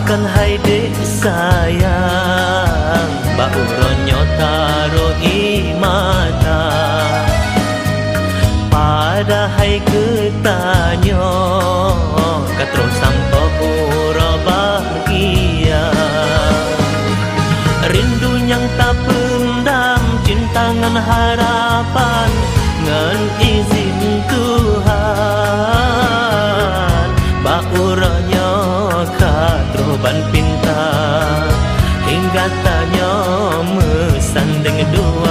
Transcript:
Maafkan hai dek sayang, bauronyo taro imata. Pada hai ketanyo, katro sampo pura bahagia. Rindu yang tak pendam, cinta ngan harapan, ngan izin Tuhan. Bauronyo katroban pinta, hingga tanyo mesandeng dua.